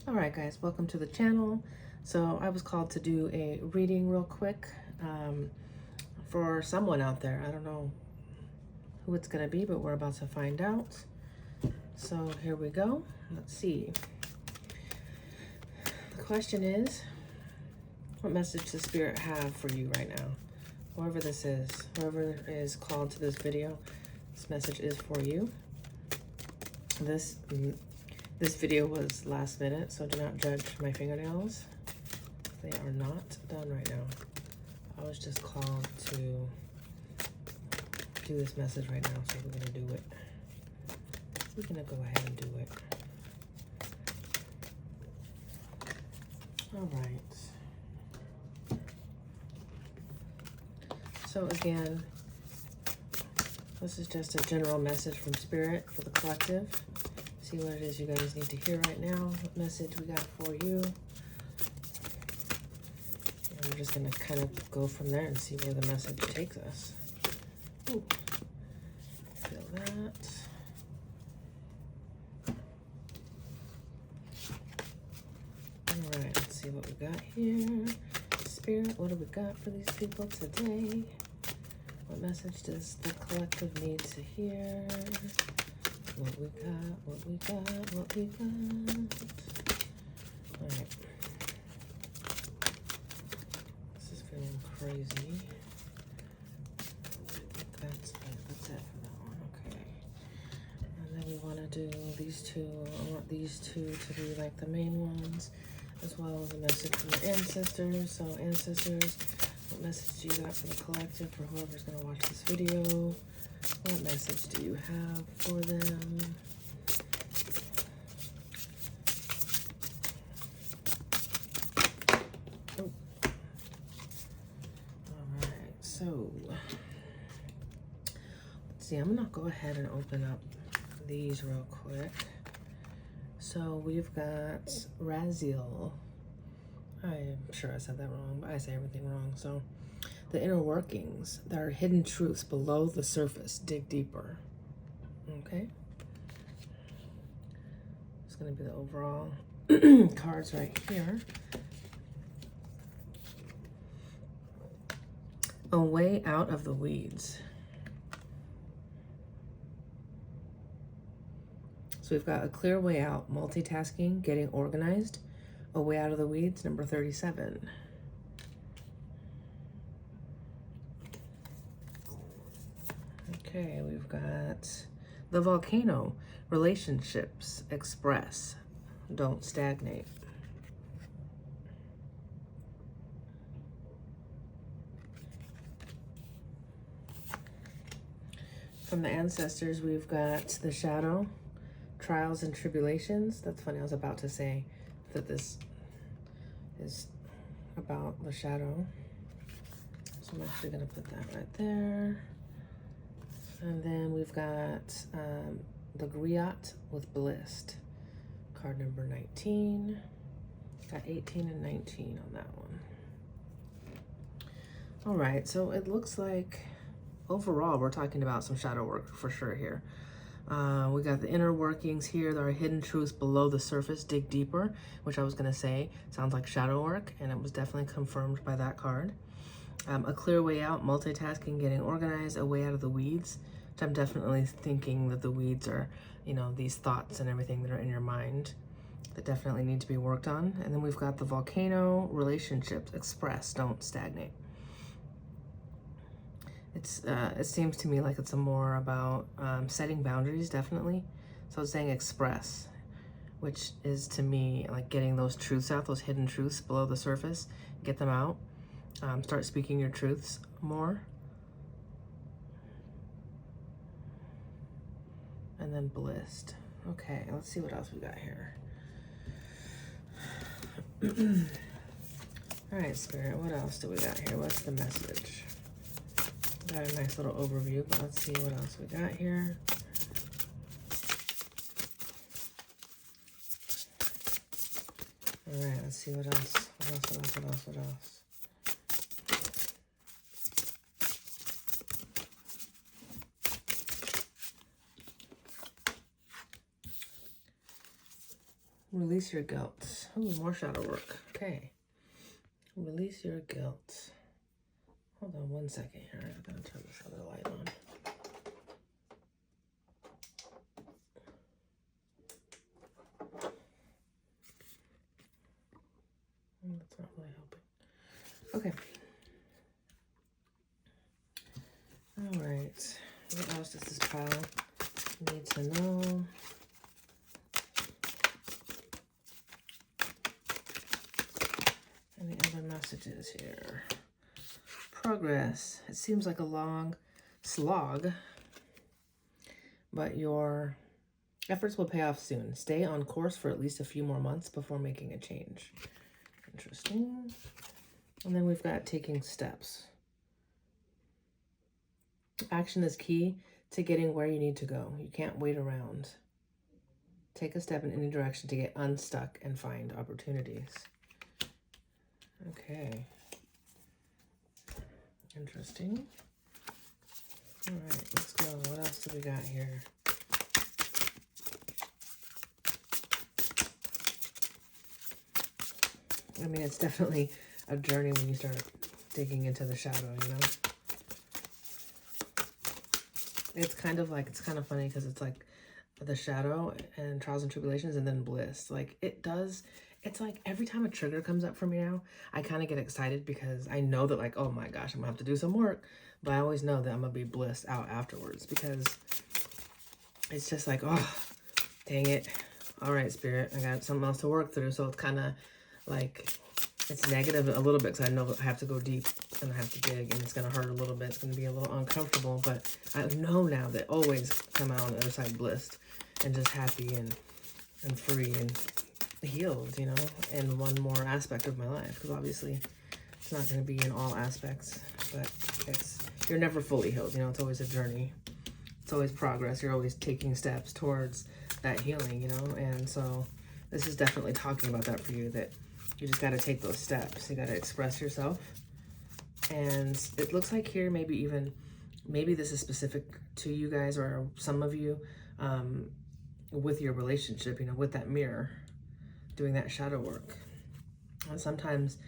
All right, guys, welcome to the channel. So I was called to do a reading real quick for someone out there. I don't know who it's going to be, but we're about to find out. So here we go. Let's see. The question is, what message does Spirit have for you right now? Whoever this is, whoever is called to this video, this message is for you. This video was last minute, so do not judge my fingernails. They are not done right now. I was just called to do this message right now, so we're gonna do it. We're gonna go ahead and do it. All right. So again, this is just a general message from Spirit for the collective. See what it is you guys need to hear right now. What message we got for you. And we're just going to kind of go from there and see where the message takes us. Ooh. Feel that. All right, let's see what we got here. Spirit, what do we got for these people today? What message does the collective need to hear? What we got, what we got, what we got. All right. This is feeling crazy. That's it for that one, okay. And then we want to do these two. I want these two to be like the main ones, as well as a message from the ancestors. So ancestors, what message do you got for the collective, for whoever's going to watch this video? What message do you have for them? Oh. All right, so let's see. I'm going to go ahead and open up these real quick. So we've got Raziel. I'm sure I said that wrong, but I say everything wrong. So the inner workings, there are hidden truths below the surface. Dig deeper. Okay. It's going to be the overall cards right here. A way out of the weeds. So we've got a clear way out, multitasking, getting organized, a way out of the weeds, number 37. Okay, we've got the volcano, relationships, express, don't stagnate. From the ancestors, we've got the shadow, trials and tribulations. That's funny, I was about to say that this is about the shadow. So I'm actually gonna put that right there. And then we've got the Griot with Bliss, card number 19. Got 18 and 19 on that one. All right, so it looks like overall we're talking about some shadow work for sure here. We got the inner workings here. There are hidden truths below the surface. Dig deeper, which I was going to say sounds like shadow work, and it was definitely confirmed by that card. A clear way out, multitasking, getting organized, a way out of the weeds, which I'm definitely thinking that the weeds are, you know, these thoughts and everything that are in your mind that definitely need to be worked on. And then we've got the volcano, relationships, express, don't stagnate. It seems to me like it's more about setting boundaries, definitely. So it's saying express, which is to me like getting those truths out, those hidden truths below the surface, get them out. Start speaking your truths more. And then blissed. Okay, let's see what else we got here. All right, Spirit, what else do we got here? What's the message? Got a nice little overview, but let's see what else we got here. All right, let's see what else. What else? Release your guilt. Ooh, more shadow work. Okay. Release your guilt. Hold on one second here. I'm going to turn this other light on. That's not really helping. Okay. All right. What else does this pile need to know? Any other messages here? Progress. It seems like a long slog, but your efforts will pay off soon. Stay on course for at least a few more months before making a change. Interesting. And then we've got taking steps. Action is key to getting where you need to go. You can't wait around. Take a step in any direction to get unstuck and find opportunities. Okay. Interesting. All right, let's go. What else do we got here? I mean, it's definitely a journey when you start digging into the shadow, you know? It's kind of funny because it's like the shadow and trials and tribulations and then bliss. Like it's like every time a trigger comes up for me now, I kind of get excited because I know that like, oh my gosh, I'm gonna have to do some work. But I always know that I'm gonna be blissed out afterwards because it's just like, oh, dang it. All right, Spirit, I got something else to work through. So it's kind of like, it's negative a little bit because I know that I have to go deep and I have to dig and it's going to hurt a little bit. It's going to be a little uncomfortable, but I know now that always come out on the other side blissed and just happy and free and healed, you know, in one more aspect of my life, because obviously it's not going to be in all aspects, but you're never fully healed, you know. It's always a journey. It's always progress. You're always taking steps towards that healing, you know. And so this is definitely talking about that for you, that you just got to take those steps. You got to express yourself. And it looks like here, maybe this is specific to you guys or some of you, with your relationship, you know, with that mirror, doing that shadow work. And sometimes,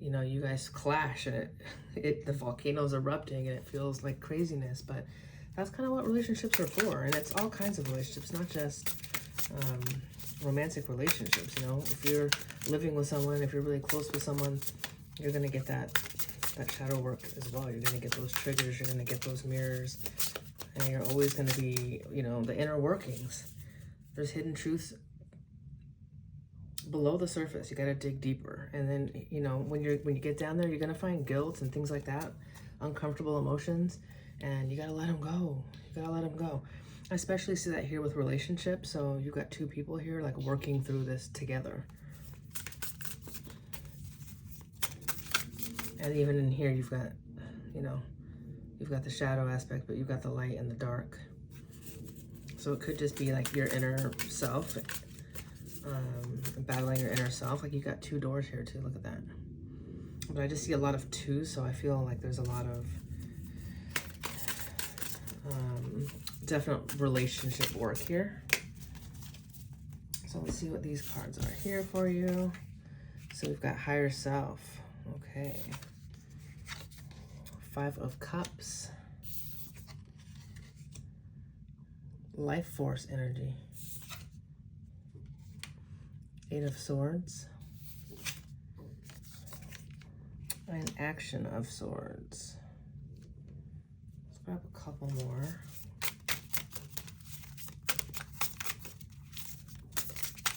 you know, you guys clash and the volcano's erupting and it feels like craziness, but that's kind of what relationships are for. And it's all kinds of relationships, not just romantic relationships, you know. If you're living with someone, if you're really close with someone, you're going to get that shadow work as well. You're going to get those triggers, you're going to get those mirrors, and you're always going to be, you know, the inner workings. There's hidden truths below the surface. You got to dig deeper. And then, you know, when you get down there, you're going to find guilt and things like that, uncomfortable emotions, and you got to let them go. You got to let them go. I especially see that here with relationships. So you've got two people here like working through this together. And even in here, you've got, you know, you've got the shadow aspect, but you've got the light and the dark. So it could just be like your inner self, battling your inner self. Like you've got two doors here too, look at that. But I just see a lot of twos, so I feel like there's a lot of definite relationship work here. So let's see what these cards are here for you. So we've got higher self, okay. 5 of Cups. Life force energy. 8 of Swords. And Action of Swords. Let's grab a couple more.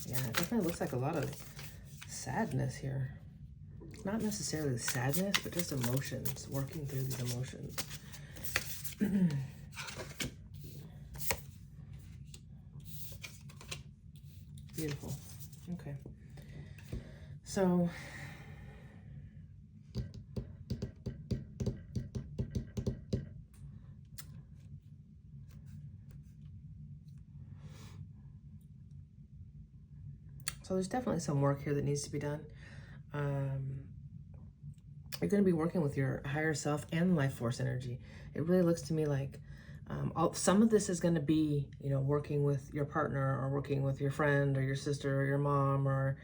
Yeah, it definitely looks like a lot of sadness here. Not necessarily sadness, but just emotions, working through these emotions. Beautiful. Okay. So there's definitely some work here that needs to be done. You're going to be working with your higher self and life force energy. It really looks to me like Some of this is going to be, you know, working with your partner or working with your friend or your sister or your mom or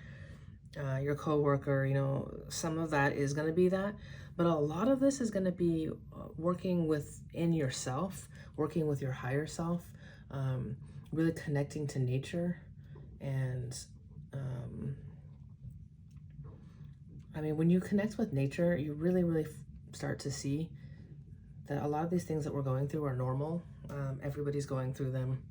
your coworker. You know, some of that is going to be that, but a lot of this is going to be working within yourself, working with your higher self, really connecting to nature. And I mean, when you connect with nature, you really, really start to see that a lot of these things that we're going through are normal. Everybody's going through them.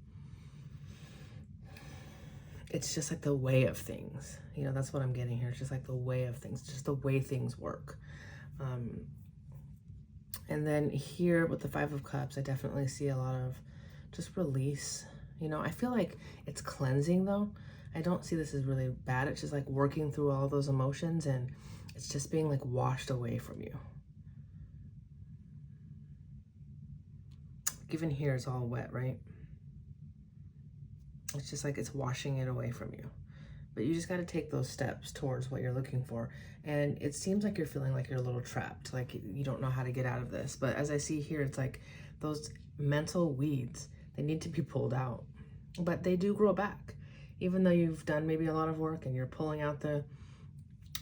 It's just like the way of things. You know, that's what I'm getting here. It's just like the way of things, just the way things work. And then here with the Five of Cups, I definitely see a lot of just release. You know, I feel like it's cleansing though. I don't see this as really bad. It's just like working through all those emotions and it's just being like washed away from you. Even here is all wet, right? It's just like it's washing it away from you. But you just got to take those steps towards what you're looking for. And it seems like you're feeling like you're a little trapped, like you don't know how to get out of this. But as I see here, it's like those mental weeds, they need to be pulled out. But they do grow back. Even though you've done maybe a lot of work and you're pulling out the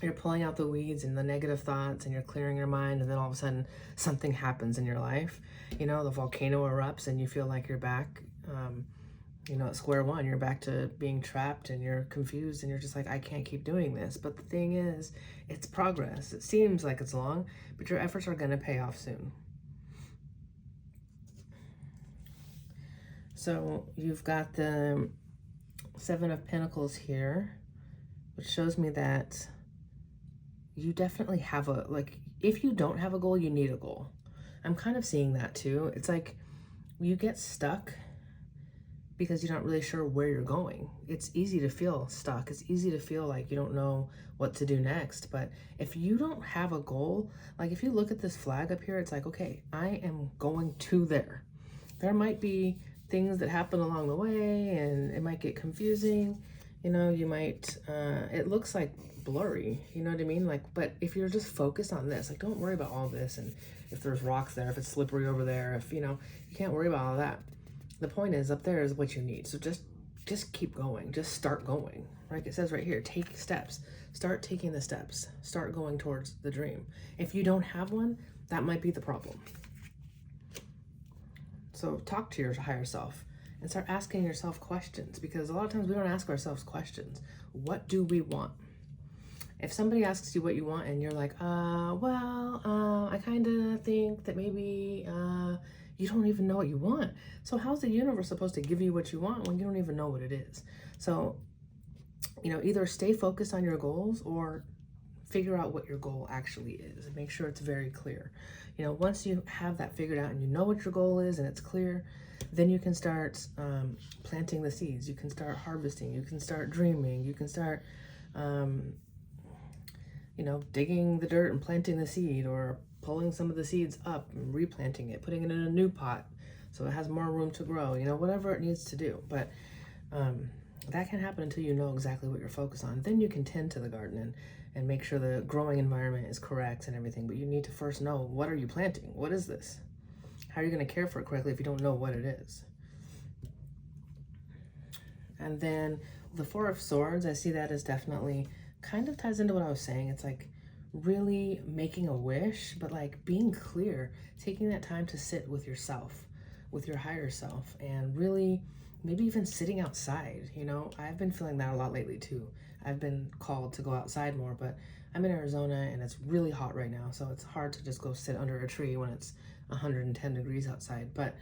weeds and the negative thoughts and you're clearing your mind, and then all of a sudden something happens in your life. You know, the volcano erupts and you feel like you're back, you know, at square one. You're back to being trapped and you're confused and you're just like, I can't keep doing this. But the thing is, it's progress. It seems like it's long, but your efforts are going to pay off soon. So you've got the Seven of Pentacles here, which shows me that you definitely have a, like, if you don't have a goal, you need a goal. I'm kind of seeing that too. It's like you get stuck because you're not really sure where you're going. It's easy to feel stuck. It's easy to feel like you don't know what to do next. But if you don't have a goal, like if you look at this flag up here, it's like, okay, I am going to there. There might be things that happen along the way and it might get confusing. You know, you might, it looks like blurry, you know what I mean? Like, but if you're just focused on this, like, don't worry about all this. And if there's rocks there, if it's slippery over there, if, you know, you can't worry about all that. The point is up there is what you need. So just keep going, just start going. Like it says right here, take steps, start taking the steps, start going towards the dream. If you don't have one, that might be the problem. So talk to your higher self and start asking yourself questions, because a lot of times we don't ask ourselves questions. What do we want? If somebody asks you what you want and you're like, I kind of think that maybe you don't even know what you want. So how's the universe supposed to give you what you want when you don't even know what it is? So, you know, either stay focused on your goals or figure out what your goal actually is and make sure it's very clear. You know, once you have that figured out and you know what your goal is and it's clear, then you can start planting the seeds. You can start harvesting. You can start dreaming. You can start, you know, digging the dirt and planting the seed, or pulling some of the seeds up and replanting it, putting it in a new pot so it has more room to grow, you know, whatever it needs to do. But that can happen until you know exactly what you're focused on. Then you can tend to the garden and make sure the growing environment is correct and everything. But you need to first know, what are you planting? What is this? How are you going to care for it correctly if you don't know what it is? And then the Four of Swords, I see that as definitely kind of ties into what I was saying. It's like really making a wish, but like being clear, taking that time to sit with yourself, with your higher self, and really maybe even sitting outside. You know, I've been feeling that a lot lately too. I've been called to go outside more, but I'm in Arizona and it's really hot right now, so it's hard to just go sit under a tree when it's 110 degrees outside. But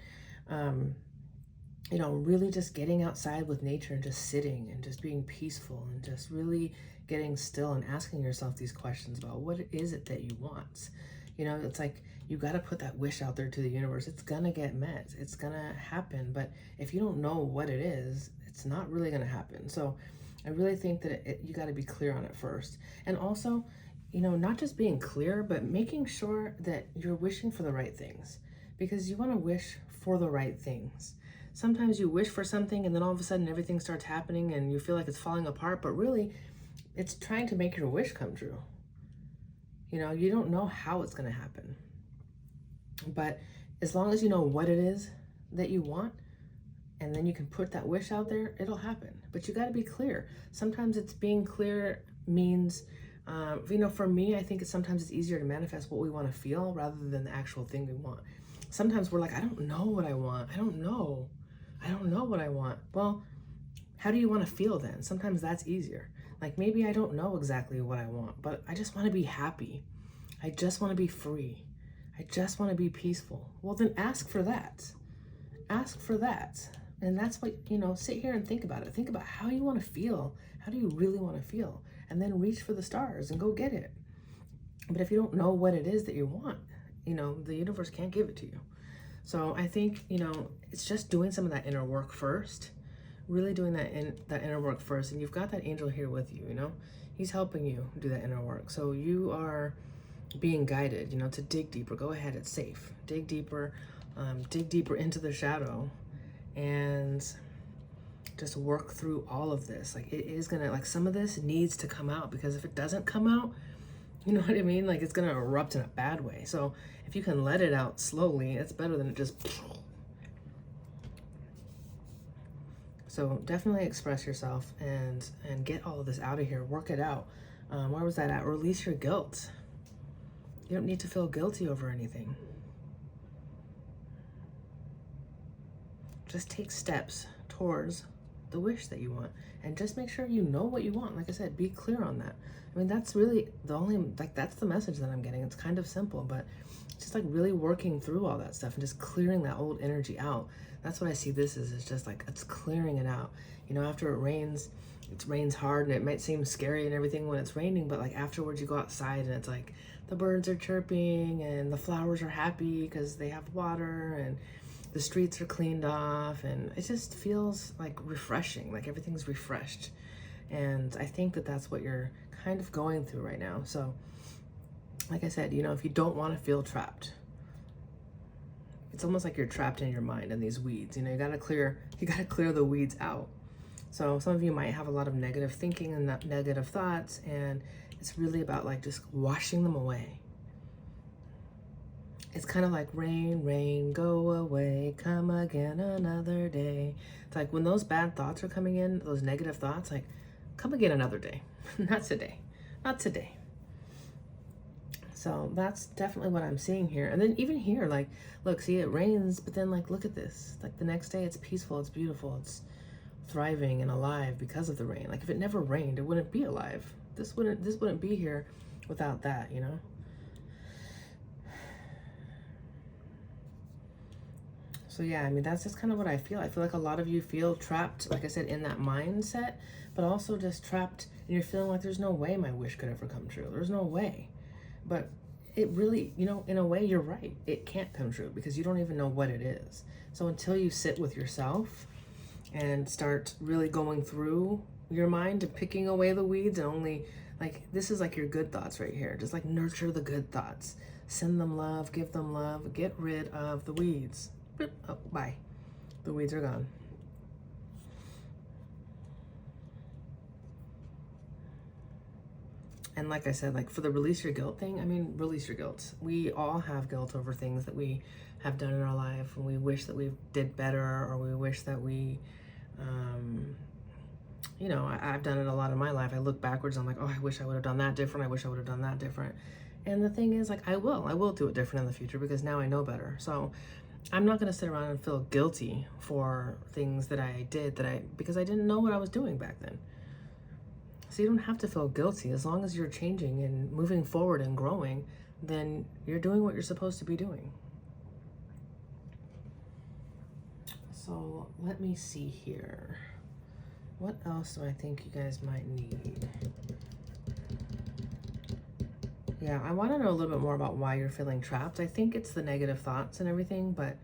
you know, really just getting outside with nature and just sitting and just being peaceful and just really getting still and asking yourself these questions about what is it that you want. You know, it's like you got to put that wish out there to the universe. It's gonna get met, it's gonna happen. But if you don't know what it is, it's not really gonna happen. So I really think that you got to be clear on it first. And also, you know, not just being clear, but making sure that you're wishing for the right things, because you want to wish for the right things. Sometimes you wish for something and then all of a sudden everything starts happening and you feel like it's falling apart, but really it's trying to make your wish come true. You know, you don't know how it's going to happen. But as long as you know what it is, that you want, and then you can put that wish out there, it'll happen. But you got to be clear. Sometimes it's being clear means, you know, for me, I think sometimes it's easier to manifest what we want to feel rather than the actual thing we want. Sometimes we're like, I don't know what I want. I don't know what I want. Well, how do you want to feel then? Sometimes that's easier. Like, maybe I don't know exactly what I want, but I just want to be happy. I just want to be free. I just want to be peaceful. Well, then ask for that. Ask for that. And that's what, you know, sit here and think about it. Think about how you want to feel. How do you really want to feel? And then reach for the stars and go get it. But if you don't know what it is that you want, you know, the universe can't give it to you. So I think, you know, it's just doing some of that inner work first. Really doing that inner work first. And you've got that angel here with you, you know. He's helping you do that inner work. So you are being guided, you know, to dig deeper. Go ahead, it's safe. Dig deeper into the shadow, and just work through all of this. Like, it is gonna, like, some of this needs to come out, because if it doesn't come out, you know what I mean? Like, it's gonna erupt in a bad way. So if you can let it out slowly, it's better than it just. So definitely express yourself and get all of this out of here. Work it out. Where was that at? Release your guilt. You don't need to feel guilty over anything. Just take steps towards the wish that you want, and just make sure you know what you want. Like I said, be clear on that. I mean, that's really the only, like, that's the message that I'm getting. It's kind of simple, but just like really working through all that stuff and just clearing that old energy out. That's what I see this is. It's just like, it's clearing it out. You know, after it rains hard, and it might seem scary and everything when it's raining, but like afterwards you go outside and it's like the birds are chirping and the flowers are happy because they have water, and the streets are cleaned off, and it just feels like refreshing, like everything's refreshed. And I think that that's what you're kind of going through right now. So like I said, you know, if you don't want to feel trapped, it's almost like you're trapped in your mind in these weeds. You know, you gotta clear the weeds out. So some of you might have a lot of negative thinking and negative thoughts, and it's really about like just washing them away. It's kind of like rain, rain, go away, come again another day. It's like when those bad thoughts are coming in, those negative thoughts, like, come again another day. Not today. Not today. So that's definitely what I'm seeing here. And then even here, like, look, see, it rains, but then like, look at this. Like the next day it's peaceful, it's beautiful, it's thriving and alive because of the rain. Like if it never rained, it wouldn't be alive. This wouldn't be here without that, you know? So yeah, I mean, that's just kind of what I feel. I feel like a lot of you feel trapped, like I said, in that mindset, but also just trapped, and you're feeling like there's no way my wish could ever come true. There's no way. But it really, you know, in a way, you're right. It can't come true because you don't even know what it is. So until you sit with yourself and start really going through your mind and picking away the weeds, and only, like, this is like your good thoughts right here. Just like nurture the good thoughts. Send them love, give them love, get rid of the weeds. Oh, bye. The weeds are gone. And like I said, like for the release your guilt thing, I mean, release your guilt. We all have guilt over things that we have done in our life, and we wish that we did better, or we wish that we, you know, I've done it a lot in my life. I look backwards, I'm like, oh, I wish I would have done that different. I wish I would have done that different. And the thing is, like, I will do it different in the future because now I know better. So I'm not going to sit around and feel guilty for things that I did because I didn't know what I was doing back then. So you don't have to feel guilty. As long as you're changing and moving forward and growing, then you're doing what you're supposed to be doing. So let me see here. What else do I think you guys might need? Yeah, I want to know a little bit more about why you're feeling trapped. I think it's the negative thoughts and everything, but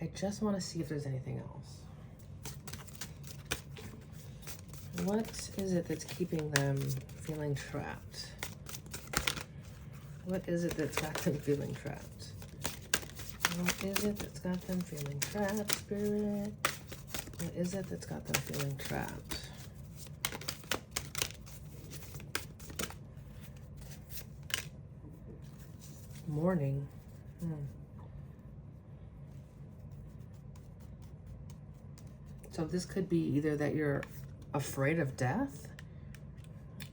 I just want to see if there's anything else. What is it that's keeping them feeling trapped? What is it that's got them feeling trapped? What is it that's got them feeling trapped, Spirit? What is it that's got them feeling trapped? Mourning. So this could be either that you're afraid of death,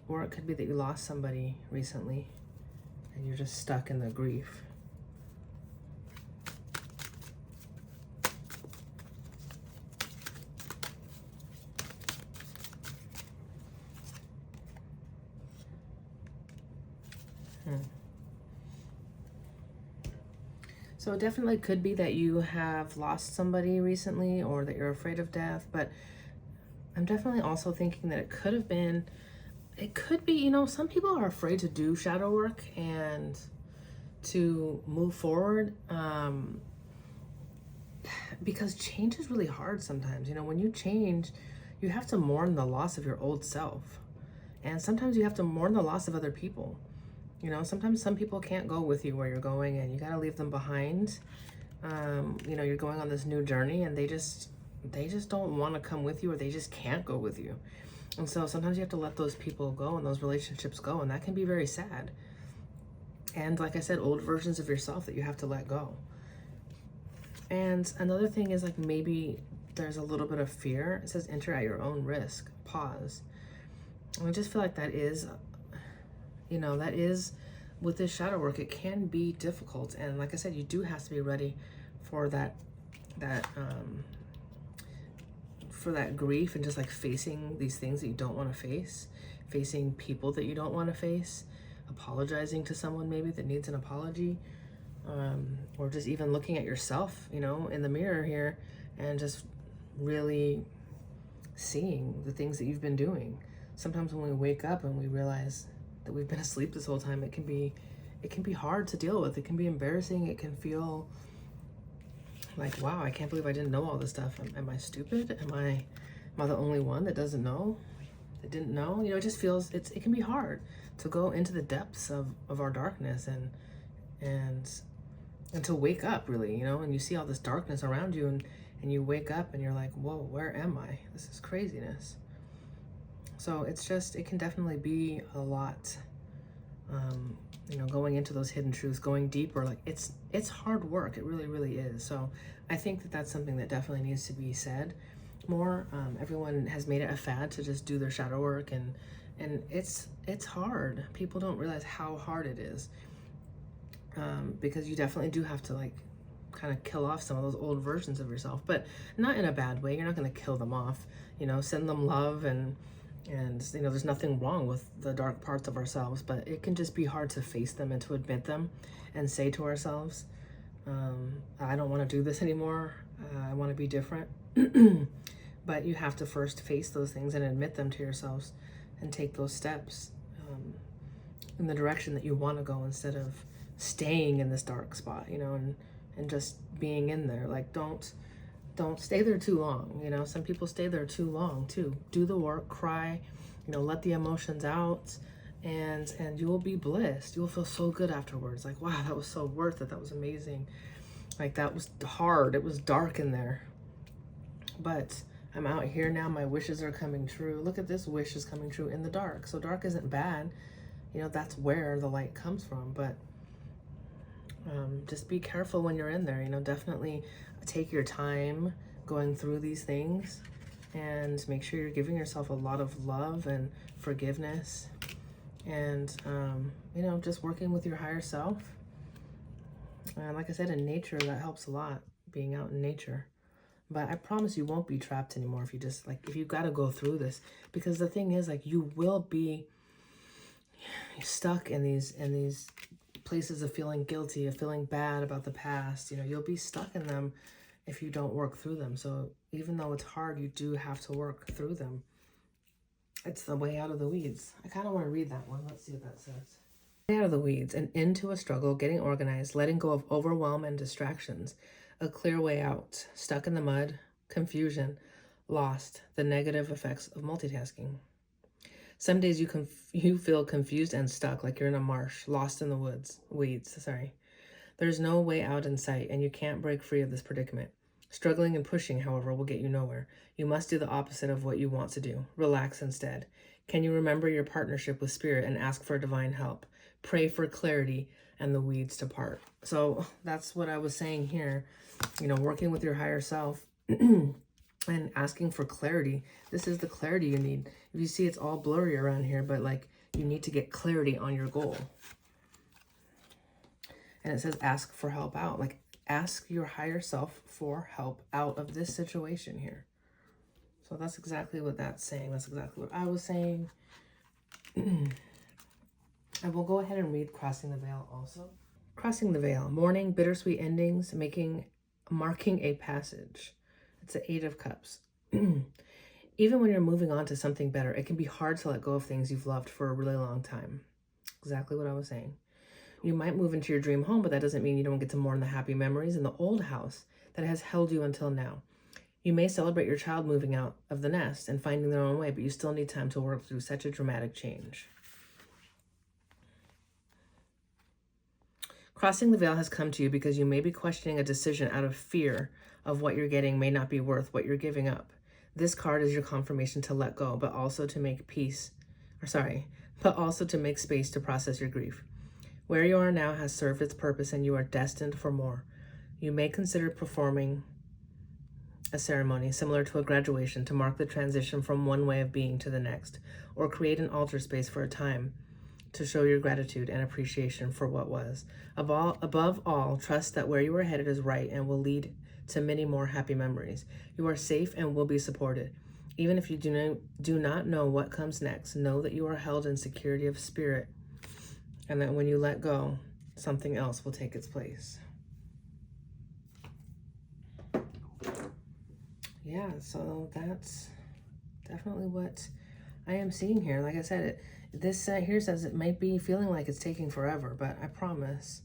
or it could be that you lost somebody recently and you're just stuck in the grief. So it definitely could be that you have lost somebody recently or that you're afraid of death, but I'm definitely also thinking that it could be, you know, some people are afraid to do shadow work and to move forward because change is really hard sometimes. You know, when you change, you have to mourn the loss of your old self. And sometimes you have to mourn the loss of other people. You know, sometimes some people can't go with you where you're going and you got to leave them behind. You know, you're going on this new journey and they just don't want to come with you, or they just can't go with you. And so sometimes you have to let those people go and those relationships go, and that can be very sad. And like I said, old versions of yourself that you have to let go. And another thing is, like, maybe there's a little bit of fear. It says enter at your own risk, pause. And I just feel like that is, you know, that is, with this shadow work, it can be difficult. And like I said, you do have to be ready for that grief, and just like facing these things that you don't want to face, facing people that you don't want to face, apologizing to someone maybe that needs an apology, or just even looking at yourself, you know, in the mirror here, and just really seeing the things that you've been doing. Sometimes when we wake up and we realize that we've been asleep this whole time, it can be hard to deal with. It can be embarrassing. It can feel like, wow, I can't believe I didn't know all this stuff. Am I stupid? Am I the only one that doesn't know? That didn't know? You know, it just feels, it can be hard to go into the depths of our darkness and to wake up, really, you know, and you see all this darkness around you, and you wake up and you're like, whoa, where am I? This is craziness. So it's just, it can definitely be a lot, you know, going into those hidden truths, going deeper. Like, it's hard work. It really, really is. So I think that that's something that definitely needs to be said more. Everyone has made it a fad to just do their shadow work, and it's hard. People don't realize how hard it is, because you definitely do have to, like, kind of kill off some of those old versions of yourself, but not in a bad way. You're not going to kill them off, you know, send them love, and you know, there's nothing wrong with the dark parts of ourselves, but it can just be hard to face them and to admit them and say to ourselves, I don't want to do this anymore. I want to be different. But you have to first face those things and admit them to yourselves and take those steps in the direction that you want to go, instead of staying in this dark spot, you know, and just being in there. Like, don't stay there too long. You know, some people stay there too long too. Do the work, cry, you know, let the emotions out, and you will be blessed. You will feel so good afterwards. Like, wow, that was so worth it. That was amazing. Like, that was hard. It was dark in there, but I'm out here now. My wishes are coming true. Look at this, wish is coming true in the dark. So dark isn't bad. You know, that's where the light comes from. But just be careful when you're in there. You know, definitely take your time going through these things, and make sure you're giving yourself a lot of love and forgiveness, and you know, just working with your higher self. And like I said, in nature, that helps a lot, being out in nature. But I promise you won't be trapped anymore if you just, like, if you got to go through this, because the thing is, like, you will be stuck in these places of feeling guilty, of feeling bad about the past. You know, you'll be stuck in them if you don't work through them. So even though it's hard, you do have to work through them. It's the way out of the weeds. I kind of want to read that one. Let's see what that says. Way out of the weeds and into a struggle, getting organized, letting go of overwhelm and distractions, a clear way out, stuck in the mud, confusion, lost, the negative effects of multitasking. Some days you feel confused and stuck, like you're in a marsh, lost in the weeds. There's no way out in sight, and you can't break free of this predicament. Struggling and pushing, however, will get you nowhere. You must do the opposite of what you want to do. Relax instead. Can you remember your partnership with Spirit and ask for divine help? Pray for clarity and the weeds to part. So that's what I was saying here. You know, working with your higher self. and asking for clarity. This is the clarity you need. If you see, it's all blurry around here, but like you need to get clarity on your goal. And it says ask for help out. Like ask your higher self for help out of this situation here. So that's exactly what that's saying. That's exactly what I was saying. I will go ahead and read Crossing the Veil also. Crossing the Veil, mourning, bittersweet endings, marking a passage. It's the 8 of Cups. Even when you're moving on to something better, it can be hard to let go of things you've loved for a really long time. Exactly what I was saying. You might move into your dream home, but that doesn't mean you don't get to mourn the happy memories in the old house that has held you until now. You may celebrate your child moving out of the nest and finding their own way, but you still need time to work through such a dramatic change. Crossing the veil has come to you because you may be questioning a decision out of fear of what you're getting may not be worth what you're giving up. This card is your confirmation to let go, but also to make but also to make space to process your grief. Where you are now has served its purpose and you are destined for more. You may consider performing a ceremony similar to a graduation to mark the transition from one way of being to the next, or create an altar space for a time to show your gratitude and appreciation for what was. Above all, trust that where you are headed is right and will lead to many more happy memories. You are safe and will be supported. Even if you do not know what comes next, know that you are held in security of spirit and that when you let go, something else will take its place. Yeah, so that's definitely what I am seeing here. Like I said, this here says it might be feeling like it's taking forever, but I promise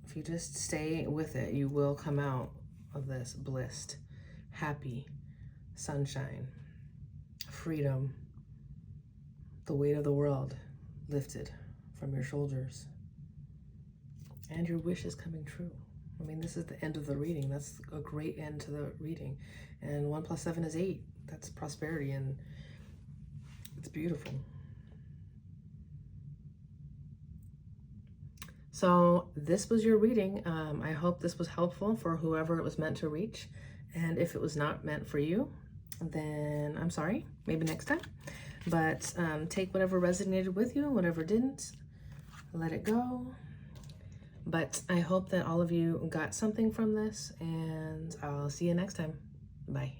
if you just stay with it, you will come out of this blissed, happy, sunshine, freedom, the weight of the world lifted from your shoulders, and your wish is coming true. I mean, this is the end of the reading. That's a great end to the reading. And 1 + 7 is 8. That's prosperity, and it's beautiful. So this was your reading. I hope this was helpful for whoever it was meant to reach. And if it was not meant for you, then I'm sorry, maybe next time. But take whatever resonated with you, whatever didn't, let it go. But I hope that all of you got something from this, and I'll see you next time. Bye.